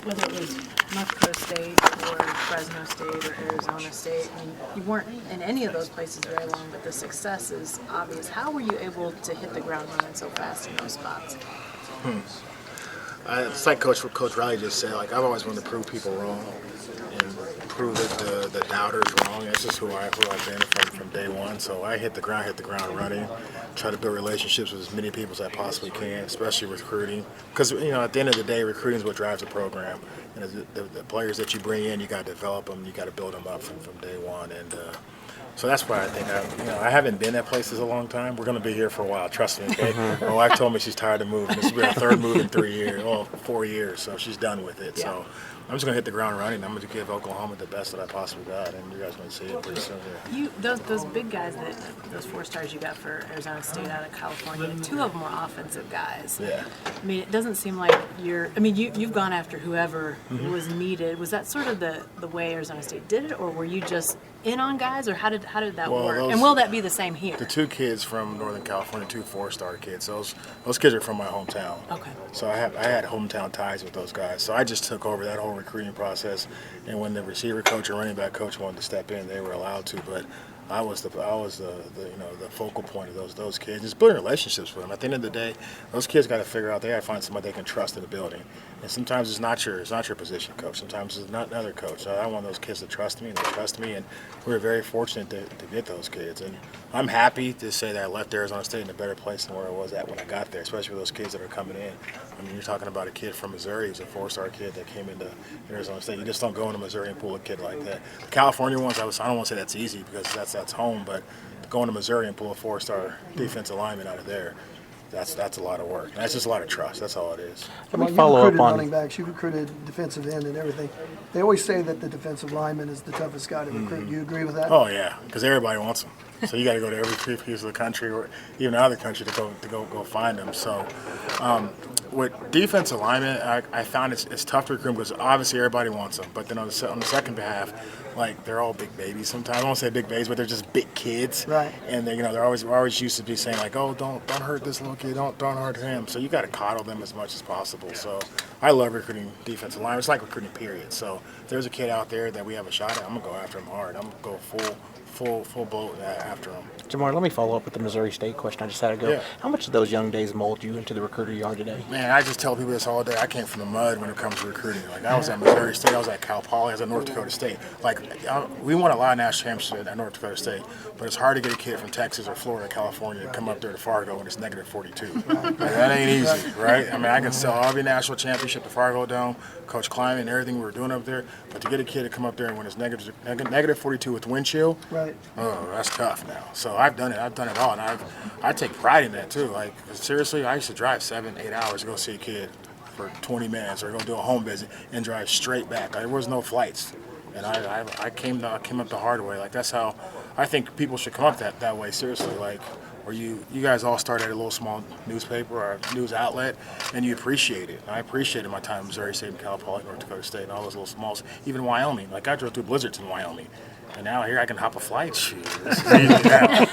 whether it was North Dakota State or Fresno State or Arizona State, I mean, you weren't in any of those places very long, but the success is obvious. How were you able to hit the ground running so fast in those spots? It's like Coach Riley just said. Like, I've always wanted to prove people wrong and prove that the doubters wrong. That's just who I've been from day one. So I hit the ground running. Try to build relationships with as many people as I possibly can, especially recruiting. Because at the end of the day, recruiting is what drives the program. And the players that you bring in, you got to develop them. You got to build them up from day one. And so that's why I think I haven't been at places a long time. We're going to be here for a while, trust me. Okay? My wife told me she's tired of moving. This will be our third move in 4 years. So she's done with it. Yeah. So I'm just going to hit the ground running. I'm going to give Oklahoma the best that I possibly got, and you guys are going to see it pretty soon. Yeah. Those big guys, those 4 stars you got for Arizona State out of California, 2 of them were offensive guys. Yeah. I mean, it doesn't seem like you've gone after whoever was needed. Was that sort of the way Arizona State did it, or were you just in on guys, or how did that work? And will that be the same here? The 2 kids from Northern California, 2 4-star kids. Those kids are from my hometown. Okay. So I had hometown ties with those guys. So I just took over that whole recruiting process. And when the receiver coach or running back coach wanted to step in, they were allowed to. But I was the focal point of those kids. Just building relationships with them. At the end of the day, those kids got to figure out they got to find somebody they can trust in the building. And sometimes it's not your position coach. Sometimes it's not another coach. So I want those kids to trust me, and they trust me. And we were very fortunate to get those kids. And I'm happy to say that I left Arizona State in a better place than where I was at when I got there, especially with those kids that are coming in. I mean, you're talking about a kid from Missouri who's a 4-star kid that came into Arizona State. You just don't go into Missouri and pull a kid like that. The California ones, I don't want to say that's easy because that's home, but going to Missouri and pull a 4-star defensive lineman out of there, that's a lot of work. And that's just a lot of trust. That's all it is. Well, you recruited running backs, you recruited defensive end and everything. They always say that the defensive lineman is the toughest guy to recruit. Do you agree with that? Oh yeah, because everybody wants them. So you got to go to every piece of the country or even out of the country to go find them. So with defensive linemen, I found it's tough to recruit because obviously everybody wants them. But then on the second behalf, like they're all big babies. Sometimes I won't say big babies, but they're just big kids. Right. And we're always used to be saying like, oh, don't hurt this little kid, don't hurt him. So you got to coddle them as much as possible. So I love recruiting defensive linemen. It's like recruiting period. So if there's a kid out there that we have a shot at, I'm gonna go after him hard. I'm gonna go full boat after him. Jamar, let me follow up with the Missouri State question I just had to go. Yeah. How much did those young days mold you into the recruiter you are today? Man, I just tell people this all day. I came from the mud when it comes to recruiting. Like, I was at Missouri State, I was at Cal Poly, I was at North Dakota State. Like, we won a lot of national championships at North Dakota State, but it's hard to get a kid from Texas or Florida, California to come up there to Fargo when it's negative 42. Like, that ain't easy, right? I mean, I can sell every national championship to Fargo Dome, Coach Kleiman, and everything we were doing up there, but to get a kid to come up there when it's negative 42 with wind chill, right? Oh, that's tough now. So I've done it all, and I take pride in that too. Like, seriously, I used to drive 7-8 hours to go see a kid for 20 minutes or go do a home visit and drive straight back. There was no flights, and I came up the hard way. Like, that's how I think people should come up that way. Seriously, like, where you guys all started at a little small newspaper or news outlet, and you appreciate it. And I appreciated my time in Missouri State and Cal Poly, North Dakota State, and all those little smalls, even Wyoming. Like, I drove through blizzards in Wyoming. And now here I can hop a flight. Shoot, this is easy now.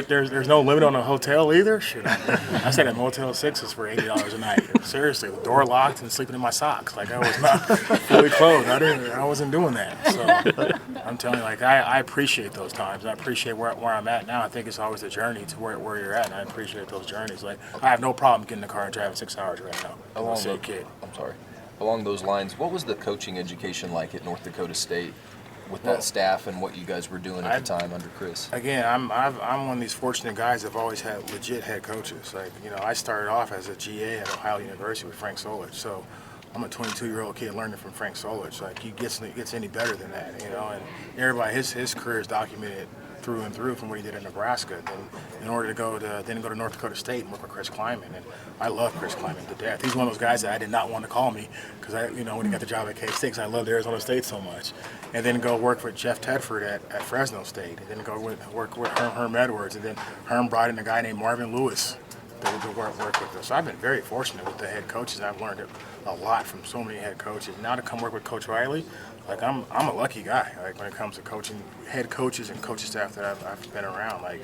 There's no limit on a hotel either. Shoot, I stayed at Motel 6s for $80 a night. Seriously, the door locked and sleeping in my socks. Like, I was not fully clothed. I wasn't doing that. So I'm telling you, like, I appreciate those times. I appreciate where I'm at now. I think it's always the journey to where you're at, and I appreciate those journeys. Like, I have no problem getting in the car and driving 6 hours right now. Along those lines, what was the coaching education like at North Dakota State? With that staff and what you guys were doing at the time under Chris? Again, I'm one of these fortunate guys that have always had legit head coaches. Like, I started off as a GA at Ohio University with Frank Solich. So I'm a 22-year-old kid learning from Frank Solich. Like, he gets any better than that, And everybody, his career is documented through and through from what he did in Nebraska. Then in order to go to North Dakota State and work with Chris Kleiman, and I love Chris Kleiman to death. He's one of those guys that I did not want to call me because when he got the job at K-State, because I loved Arizona State so much, and then go work with Jeff Tedford at Fresno State, and then go work with Herm Edwards, and then Herm brought in a guy named Marvin Lewis to work with us. So I've been very fortunate with the head coaches. I've learned a lot from so many head coaches. Now to come work with Coach Riley, like, I'm a lucky guy. Like, when it comes to coaching head coaches and coaching staff that I've been around, like,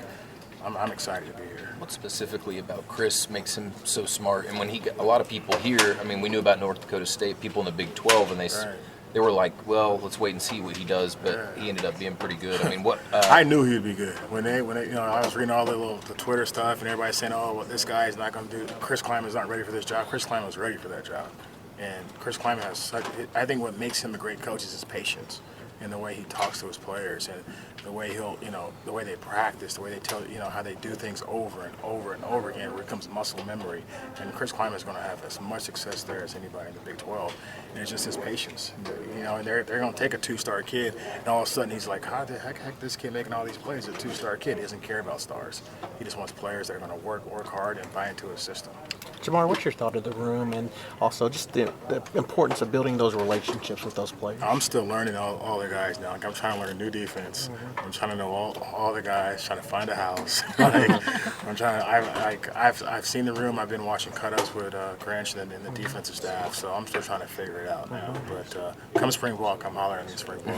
I'm excited to be here. What specifically about Chris makes him so smart? And when a lot of people here, I mean, we knew about North Dakota State, people in the Big 12, and they were like, well, let's wait and see what he does. But he ended up being pretty good. I mean, what? I knew he'd be good when they, I was reading all the Twitter stuff and everybody saying, oh, well, this guy is not going to do. Chris Kleiman's not ready for this job. Chris Kleiman was ready for that job, and Chris Kleiman has such. I think what makes him a great coach is his patience and the way he talks to his players and the way the way they practice, the way they tell, how they do things over and over and over again, where it becomes muscle memory. And Chris Kleiman is going to have as much success there as anybody in the Big 12. And it's just his patience, and they're going to take a 2-star kid, and all of a sudden he's like, how the heck this kid making all these plays? A 2-star kid. He doesn't care about stars. He just wants players that are going to work hard and buy into his system. Jamar, what's your thought of the room and also just the importance of building those relationships with those players? I'm still learning all the guys now. Like, I'm trying to learn a new defense. I'm trying to know all the guys. Trying to find a house. I've seen the room. I've been watching cutouts with Granch and the defensive staff. So I'm still trying to figure it out now. But come spring ball, come holler at me spring ball.